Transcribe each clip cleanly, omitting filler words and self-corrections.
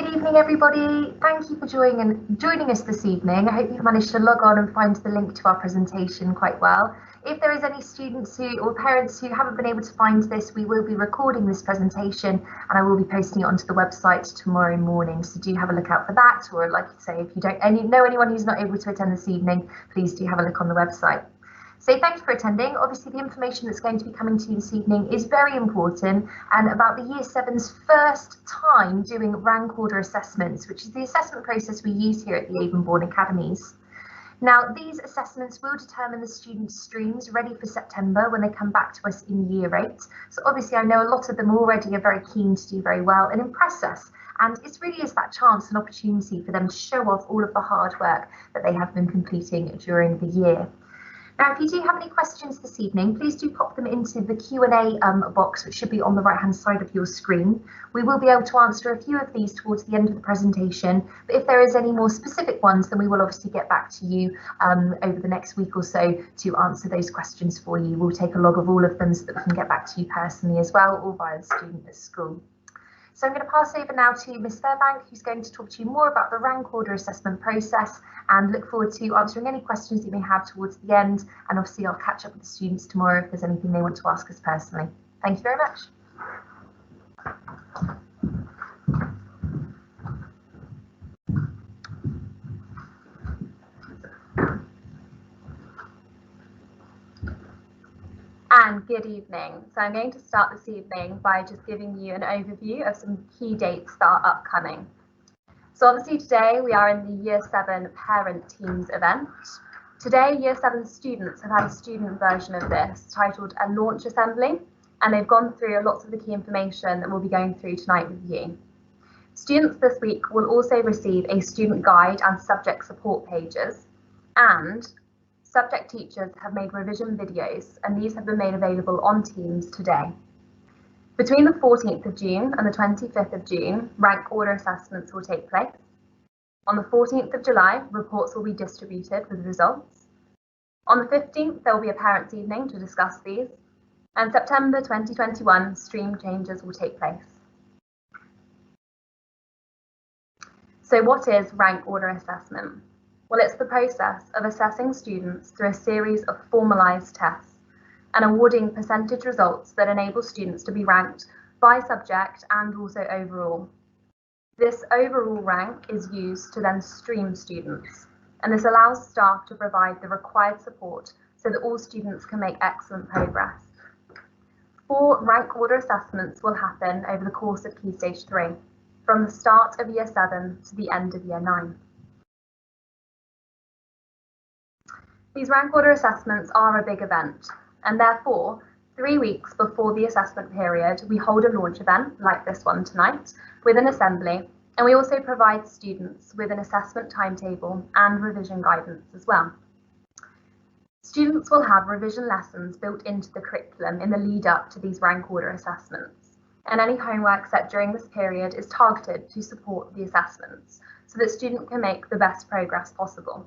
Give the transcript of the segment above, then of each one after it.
Good evening, everybody. Thank you for joining us this evening. I hope you've managed to log on and find the link to our presentation quite well. If there is any students or parents who haven't been able to find this, we will be recording this presentation and I will be posting it onto the website tomorrow morning. So do have a look out for that. Or like I say, if you don't know anyone who's not able to attend this evening, please do have a look on the website. So thank you for attending. Obviously, the information that's going to be coming to you this evening is very important and about the Year 7's first time doing rank order assessments, which is the assessment process we use here at the Avonbourne Academies. Now, these assessments will determine the students' streams ready for September when they come back to us in Year 8. So obviously, I know a lot of them already are very keen to do very well and impress us. And it really is that chance and opportunity for them to show off all of the hard work that they have been completing during the year. Now, if you do have any questions this evening, please do pop them into the Q&A box, which should be on the right-hand side of your screen. We will be able to answer a few of these towards the end of the presentation, but if there is any more specific ones, then we will obviously get back to you over the next week or so to answer those questions for you. We'll take a log of all of them so that we can get back to you personally as well, or via the student at school. So I'm going to pass over now to Ms. Fairbank, who's going to talk to you more about the rank order assessment process, and look forward to answering any questions you may have towards the end. And obviously I'll catch up with the students tomorrow if there's anything they want to ask us personally. Thank you very much. And good evening. So I'm going to start this evening by just giving you an overview of some key dates that are upcoming. So obviously today we are in the Year 7 Parent Teams event. Today Year 7 students have had a student version of this titled a launch assembly, and they've gone through lots of the key information that we'll be going through tonight with you. Students this week will also receive a student guide and subject support pages, and subject teachers have made revision videos, and these have been made available on Teams today. Between the 14th of June and the 25th of June, rank order assessments will take place. On the 14th of July, reports will be distributed with results. On the 15th, there will be a parents' evening to discuss these. And September 2021, stream changes will take place. So what is rank order assessment? Well, it's the process of assessing students through a series of formalised tests and awarding percentage results that enable students to be ranked by subject and also overall. This overall rank is used to then stream students, and this allows staff to provide the required support so that all students can make excellent progress. 4 rank order assessments will happen over the course of Key Stage 3, from the start of Year 7 to the end of Year 9. These rank order assessments are a big event, and therefore 3 weeks before the assessment period, we hold a launch event like this one tonight with an assembly, and we also provide students with an assessment timetable and revision guidance as well. Students will have revision lessons built into the curriculum in the lead up to these rank order assessments, and any homework set during this period is targeted to support the assessments so that students can make the best progress possible.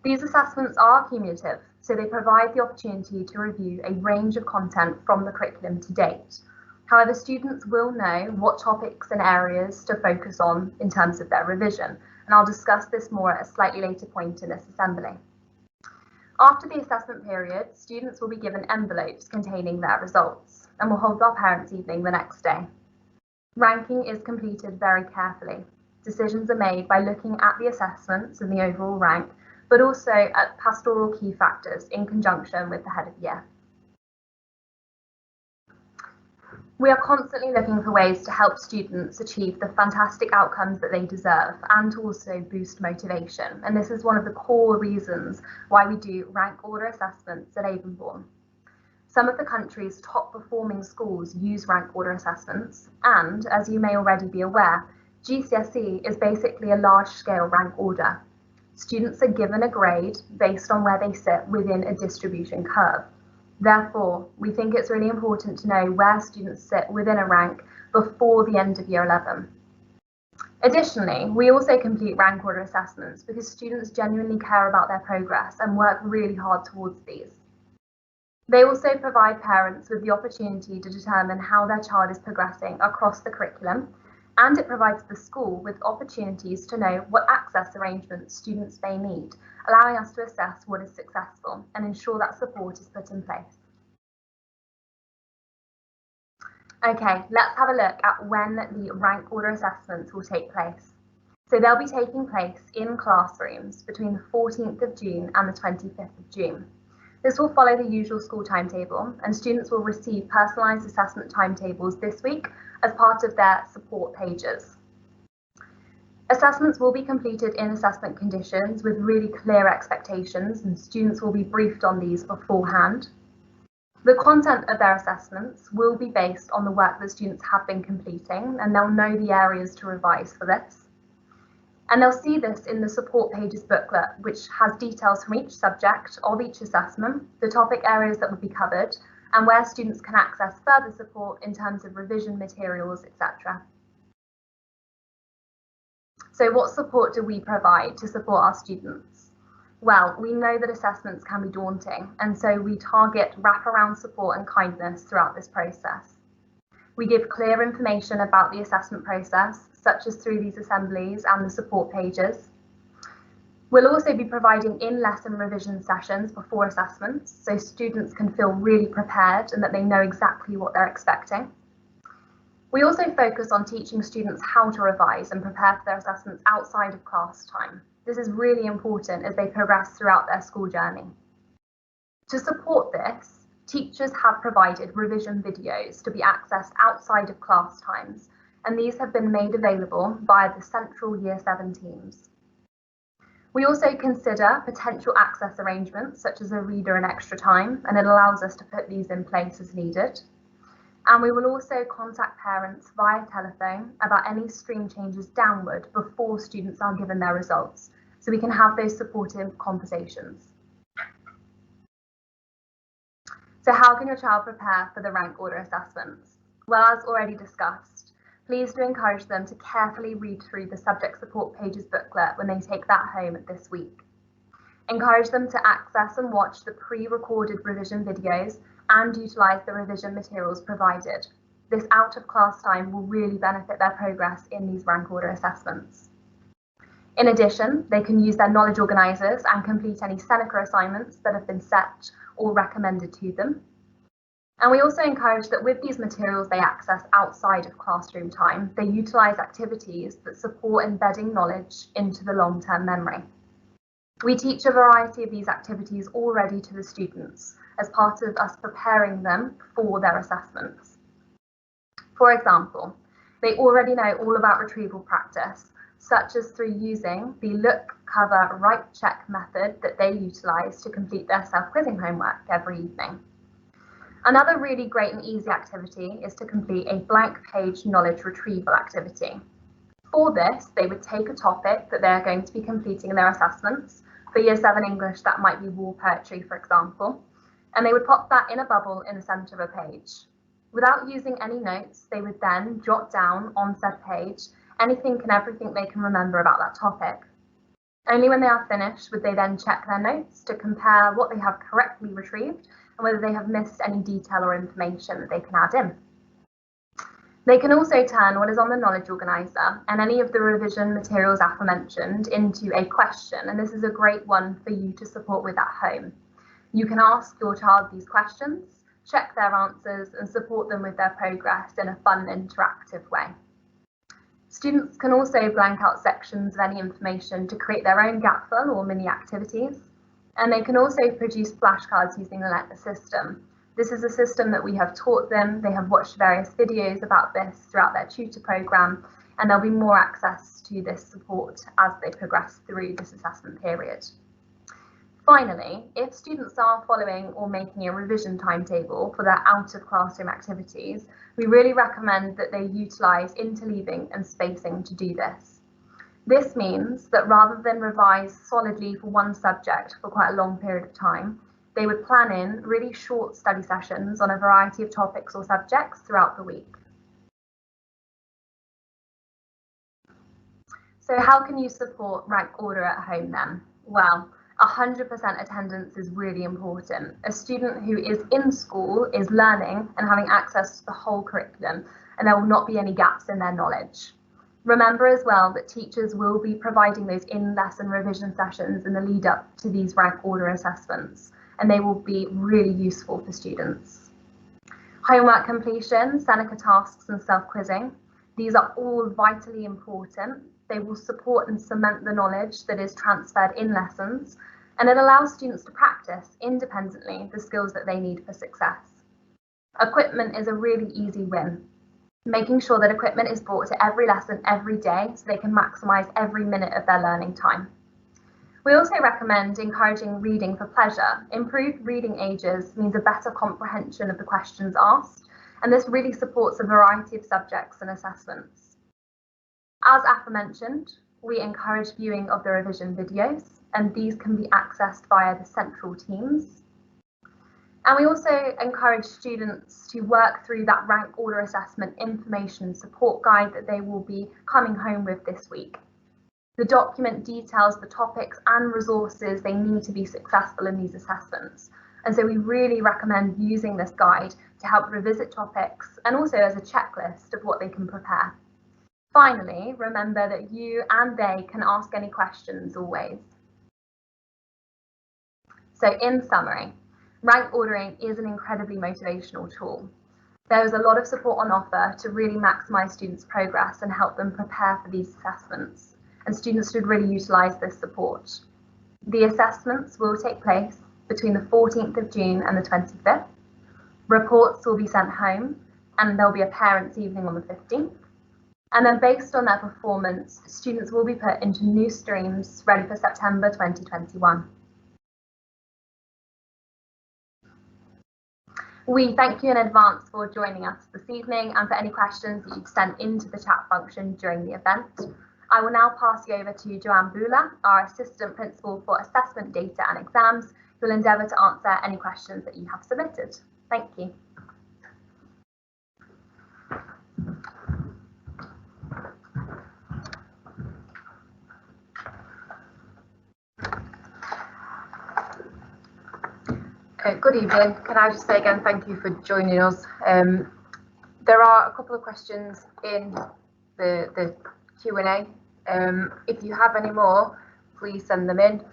These assessments are cumulative, so they provide the opportunity to review a range of content from the curriculum to date. However, students will know what topics and areas to focus on in terms of their revision, and I'll discuss this more at a slightly later point in this assembly. After the assessment period, students will be given envelopes containing their results, and will hold our parents' evening the next day. Ranking is completed very carefully. Decisions are made by looking at the assessments and the overall rank, but also at pastoral key factors in conjunction with the head of year. We are constantly looking for ways to help students achieve the fantastic outcomes that they deserve and to also boost motivation. And this is one of the core reasons why we do rank order assessments at Avonbourne. Some of the country's top performing schools use rank order assessments, and as you may already be aware, GCSE is basically a large scale rank order. Students are given a grade based on where they sit within a distribution curve. Therefore, we think it's really important to know where students sit within a rank before the end of Year 11. Additionally, we also complete rank order assessments because students genuinely care about their progress and work really hard towards these. They also provide parents with the opportunity to determine how their child is progressing across the curriculum, And it provides the school with opportunities to know what access arrangements students may need, allowing us to assess what is successful and ensure that support is put in place. Okay, let's have a look at when the rank order assessments will take place. So they'll be taking place in classrooms between the 14th of June and the 25th of June. This will follow the usual school timetable, and students will receive personalised assessment timetables this week as part of their support pages. Assessments will be completed in assessment conditions with really clear expectations, and students will be briefed on these beforehand. The content of their assessments will be based on the work that students have been completing, and they'll know the areas to revise for this. And they'll see this in the support pages booklet, which has details from each subject of each assessment, the topic areas that will be covered, and where students can access further support in terms of revision materials, etc. So what support do we provide to support our students? Well, we know that assessments can be daunting, and so we target wraparound support and kindness throughout this process. We give clear information about the assessment process, such as through these assemblies and the support pages. We'll also be providing in-lesson revision sessions before assessments, so students can feel really prepared and that they know exactly what they're expecting. We also focus on teaching students how to revise and prepare for their assessments outside of class time. This is really important as they progress throughout their school journey. To support this, teachers have provided revision videos to be accessed outside of class times, and these have been made available via the central Year 7 teams. We also consider potential access arrangements such as a reader and extra time, and it allows us to put these in place as needed. And we will also contact parents via telephone about any stream changes downward before students are given their results, so we can have those supportive conversations. So how can your child prepare for the rank order assessments? Well, as already discussed, please do encourage them to carefully read through the subject support pages booklet when they take that home this week. Encourage them to access and watch the pre-recorded revision videos and utilise the revision materials provided. This out of class time will really benefit their progress in these rank order assessments. In addition, they can use their knowledge organisers and complete any Seneca assignments that have been set or recommended to them. And we also encourage that with these materials they access outside of classroom time, they utilise activities that support embedding knowledge into the long-term memory. We teach a variety of these activities already to the students as part of us preparing them for their assessments. For example, they already know all about retrieval practice, such as through using the look, cover, write, check method that they utilise to complete their self-quizzing homework every evening. Another really great and easy activity is to complete a blank page knowledge retrieval activity. For this, they would take a topic that they're going to be completing in their assessments. For Year 7 English, that might be war poetry, for example, and they would pop that in a bubble in the centre of a page. Without using any notes, they would then jot down on said page anything and everything they can remember about that topic. Only when they are finished would they then check their notes to compare what they have correctly retrieved and whether they have missed any detail or information that they can add in. They can also turn what is on the knowledge organiser and any of the revision materials aforementioned into a question, and this is a great one for you to support with at home. You can ask your child these questions, check their answers and support them with their progress in a fun, interactive way. Students can also blank out sections of any information to create their own gapfill or mini activities, and they can also produce flashcards using the system. This is a system that we have taught them. They have watched various videos about this throughout their tutor programme, and there'll be more access to this support as they progress through this assessment period. Finally, if students are following or making a revision timetable for their out-of-classroom activities, we really recommend that they utilise interleaving and spacing to do this. This means that rather than revise solidly for one subject for quite a long period of time, they would plan in really short study sessions on a variety of topics or subjects throughout the week. So how can you support rank order at home then? Well, 100% attendance is really important. A student who is in school is learning and having access to the whole curriculum, and there will not be any gaps in their knowledge. Remember as well that teachers will be providing those in-lesson revision sessions in the lead up to these rank order assessments, and they will be really useful for students. Homework completion, Seneca tasks and self-quizzing. These are all vitally important. They will support and cement the knowledge that is transferred in lessons, and it allows students to practice independently the skills that they need for success. Equipment is a really easy win. Making sure that equipment is brought to every lesson every day so they can maximise every minute of their learning time. We also recommend encouraging reading for pleasure. Improved reading ages means a better comprehension of the questions asked, and this really supports a variety of subjects and assessments. As aforementioned, we encourage viewing of the revision videos, and these can be accessed via the central teams. And we also encourage students to work through that rank order assessment information support guide that they will be coming home with this week. The document details the topics and resources they need to be successful in these assessments. And so we really recommend using this guide to help revisit topics and also as a checklist of what they can prepare. Finally, remember that you and they can ask any questions always. So in summary, rank ordering is an incredibly motivational tool. There is a lot of support on offer to really maximise students' progress and help them prepare for these assessments, and students should really utilise this support. The assessments will take place between the 14th of June and the 25th. Reports will be sent home, and there'll be a parents' evening on the 15th. And then based on their performance, students will be put into new streams ready for September 2021. We thank you in advance for joining us this evening and for any questions that you've sent into the chat function during the event. I will now pass you over to Joanne Bula, our Assistant Principal for Assessment Data and Exams, who will endeavour to answer any questions that you have submitted. Thank you. Good evening. Can I just say again, thank you for joining us. There are a couple of questions in the Q&A. If you have any more, please send them in.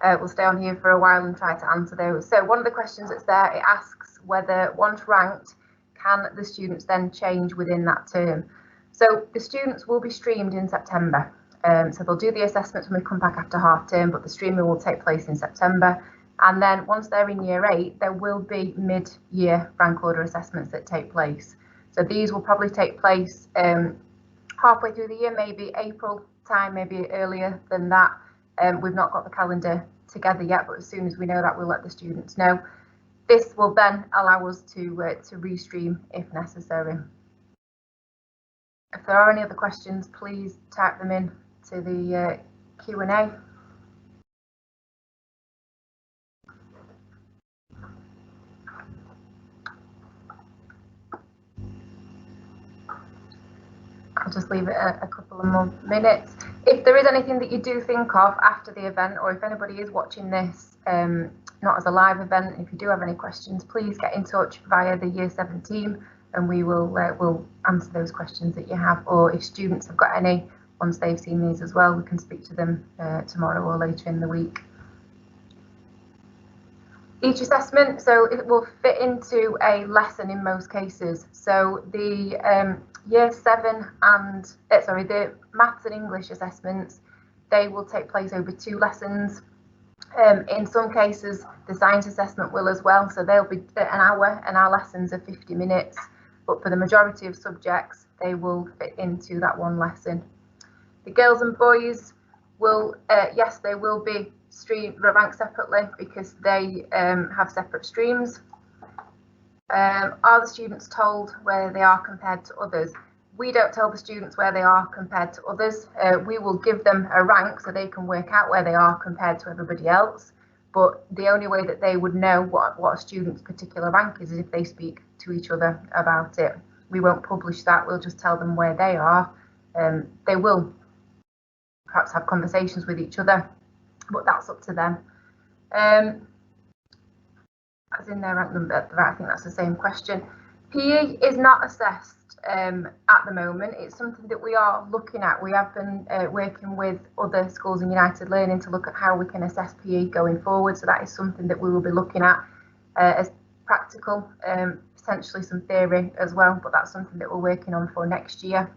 We'll stay on here for a while and try to answer those. So one of the questions that's there, it asks whether once ranked, can the students then change within that term? So the students will be streamed in September. So they'll do the assessments when we come back after half term, but the streaming will take place in September. And then once they're in year 8, there will be mid-year rank order assessments that take place. So these will probably take place halfway through the year, maybe April time, maybe earlier than that. We've not got the calendar together yet, but as soon as we know that, we'll let the students know. This will then allow us to restream if necessary. If there are any other questions, please type them in to the Q&A. I'll just leave it a couple of more minutes. If there is anything that you do think of after the event, or if anybody is watching this not as a live event, if you do have any questions, please get in touch via the Year 7 team, and we will we'll answer those questions that you have. Or if students have got any, once they've seen these as well, we can speak to them tomorrow or later in the week. Each assessment, so it will fit into a lesson in most cases. So the Year 7 and the Maths and English assessments, they will take place over 2 lessons. In some cases, the science assessment will as well. So they'll be an hour, and our lessons are 50 minutes. But for the majority of subjects, they will fit into that one lesson. The girls and boys will, yes, they will be ranked separately because they have separate streams. Are the students told where they are compared to others? We don't tell the students where they are compared to others. We will give them a rank so they can work out where they are compared to everybody else. But the only way that they would know what a student's particular rank is if they speak to each other about it. We won't publish that. We'll just tell them where they are. They will perhaps have conversations with each other, but that's up to them. As in their rank number, I think that's the same question. PE is not assessed at the moment. It's something that we are looking at. We have been working with other schools in United Learning to look at how we can assess PE going forward. So that is something that we will be looking at as practical, potentially some theory as well, but that's something that we're working on for next year.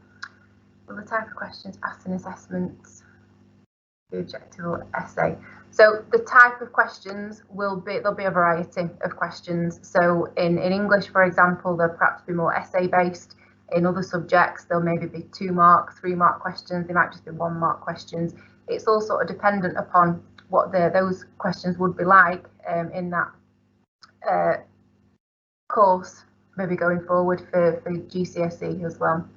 Well, the type of questions asked in assessments, the objectival essay. So the type of questions there'll be a variety of questions. So in English, for example, they'll perhaps be more essay based. In other subjects, there'll maybe be 2 mark, 3 mark questions. They might just be 1 mark questions. It's all sort of dependent upon what those questions would be like in that course, maybe going forward for GCSE as well.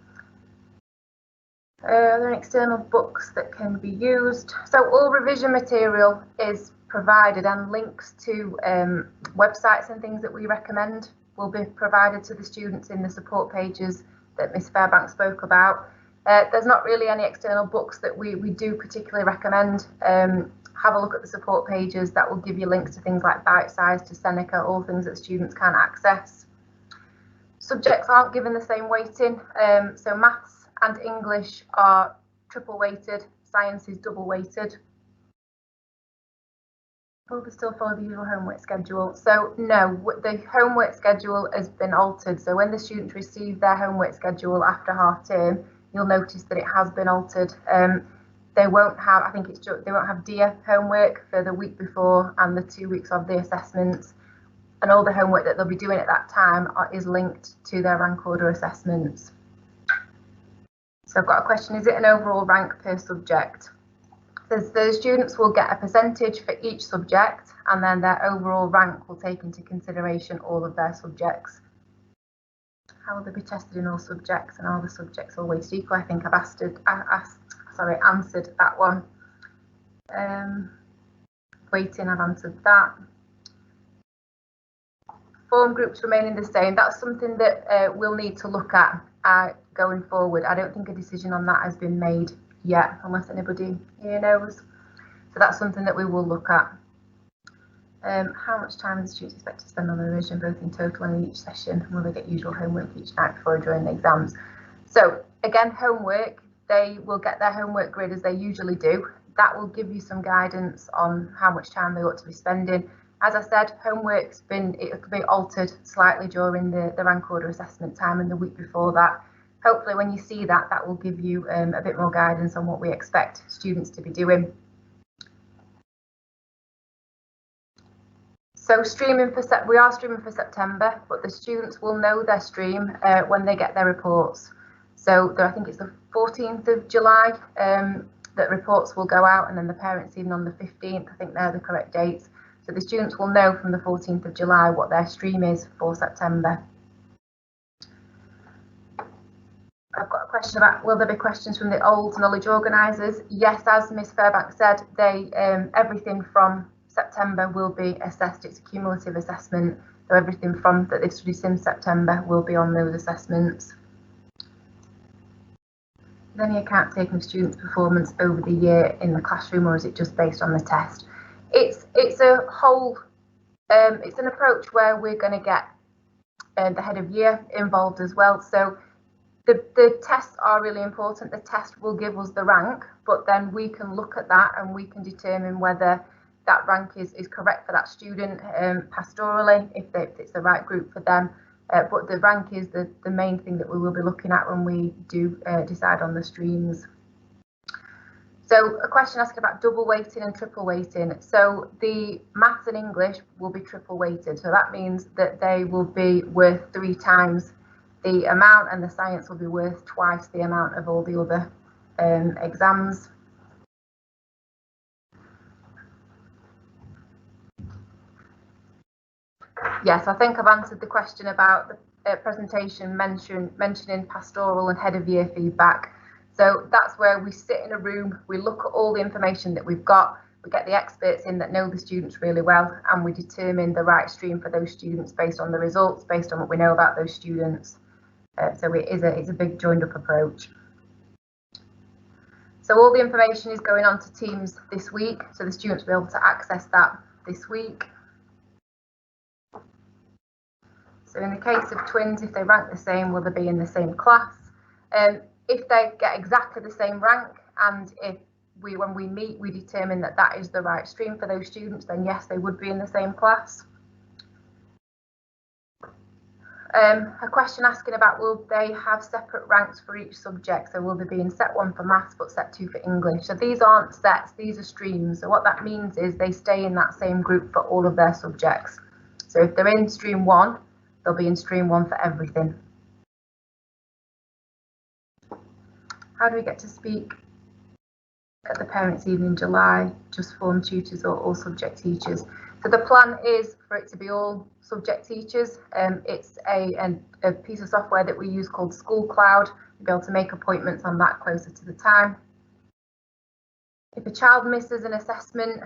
Are there external books that can be used? So all revision material is provided, and links to websites and things that we recommend will be provided to the students in the support pages that Miss Fairbank spoke about. There's not really any external books that we do particularly recommend. Have a look at the support pages. That will give you links to things like Bite Size, to Seneca, all things that students can access. Subjects aren't given the same weighting, so maths and English are triple weighted, science is double weighted. Will they still follow the usual homework schedule? So no, the homework schedule has been altered. So when the students receive their homework schedule after half term, you'll notice that it has been altered. They won't have, I think it's just, they won't have DIA homework for the week before and the 2 weeks of the assessments. And all the homework that they'll be doing at that time is linked to their rank order assessments. So I've got a question, is it an overall rank per subject? The students will get a percentage for each subject, and then their overall rank will take into consideration all of their subjects. How will they be tested in all subjects, and are the subjects all weighted equal? I think I've answered that one. Weighting, I've answered that. Form groups remaining the same. That's something that we'll need to look at going forward. I don't think a decision on that has been made yet, unless anybody here knows. So that's something that we will look at. How much time do the students expect to spend on the revision, both in total and in each session? Will they get usual homework each night before or during the exams? So again, homework, they will get their homework grid as they usually do. That will give you some guidance on how much time they ought to be spending. As I said, homework's been altered slightly during the rank order assessment time and the week before that. Hopefully when you see that, that will give you a bit more guidance on what we expect students to be doing. So we are streaming for September, but the students will know their stream when they get their reports. So I think it's the 14th of July that reports will go out, and then the parents even on the 15th. I think they're the correct dates. So the students will know from the 14th of July what their stream is for September. I've got a question about, will there be questions from the old knowledge organisers? Yes, as Miss Fairbank said, everything from September will be assessed. It's a cumulative assessment, so everything from that they've studied since September will be on those assessments. Is any account taken of students' performance over the year in the classroom, or is it just based on the test? It's a whole, it's an approach where we're going to get the head of year involved as well. So the tests are really important. The test will give us the rank, but then we can look at that and we can determine whether that rank is correct for that student pastorally, if it's the right group for them. But the rank is the main thing that we will be looking at when we do decide on the streams. So a question asking about double weighting and triple weighting. So the maths and English will be triple weighted. So that means that they will be worth 3 times the amount, and the science will be worth twice the amount of all the other exams. Yes, I think I've answered the question about the presentation mentioning pastoral and head of year feedback. So that's where we sit in a room, we look at all the information that we've got, we get the experts in that know the students really well, and we determine the right stream for those students based on the results, based on what we know about those students. So it's a big joined up approach. So all the information is going on to Teams this week, so the students will be able to access that this week. So in the case of twins, if they rank the same, will they be in the same class? If they get exactly the same rank, and if when we meet, we determine that that is the right stream for those students, then yes, they would be in the same class. A question asking about, will they have separate ranks for each subject? So will they be in set 1 for maths but set 2 for English? So these aren't sets, these are streams. So what that means is they stay in that same group for all of their subjects. So if they're in stream 1, they'll be in stream 1 for everything. How do we get to speak at the Parents' Evening in July? Just form tutors or all subject teachers? So the plan is for it to be all subject teachers. It's a piece of software that we use called School Cloud. You'll be able to make appointments on that closer to the time. If a child misses an assessment,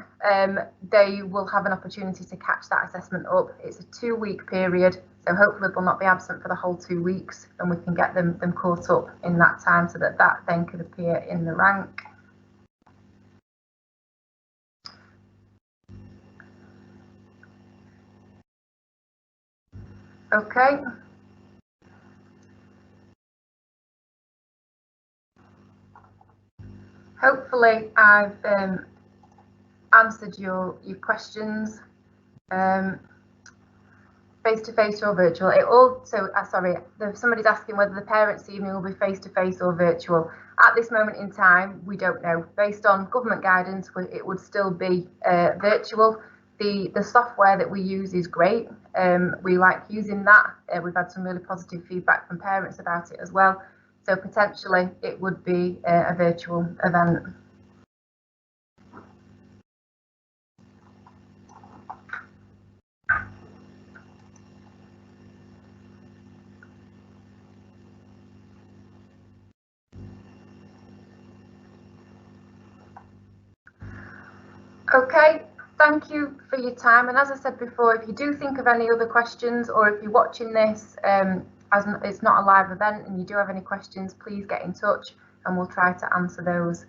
they will have an opportunity to catch that assessment up. It's a 2-week period, so hopefully they'll not be absent for the whole 2 weeks, and we can get them caught up in that time so that that then could appear in the rank. Okay. Hopefully I've answered your questions. Face-to-face or virtual. It also, sorry, somebody's asking whether the Parents' Evening will be face-to-face or virtual. At this moment in time, we don't know. Based on government guidance, it would still be virtual. The software that we use is great. We like using that. We've had some really positive feedback from parents about it as well. So potentially it would be a virtual event. Okay, thank you for your time. And as I said before, if you do think of any other questions, or if you're watching this as it's not a live event and you do have any questions, please get in touch and we'll try to answer those.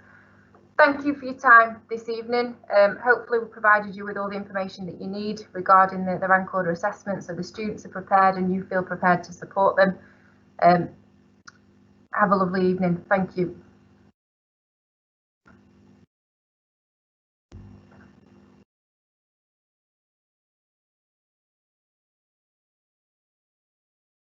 Thank you for your time this evening. Hopefully we provided you with all the information that you need regarding the rank order assessment, so the students are prepared and you feel prepared to support them. Have a lovely evening. Thank you.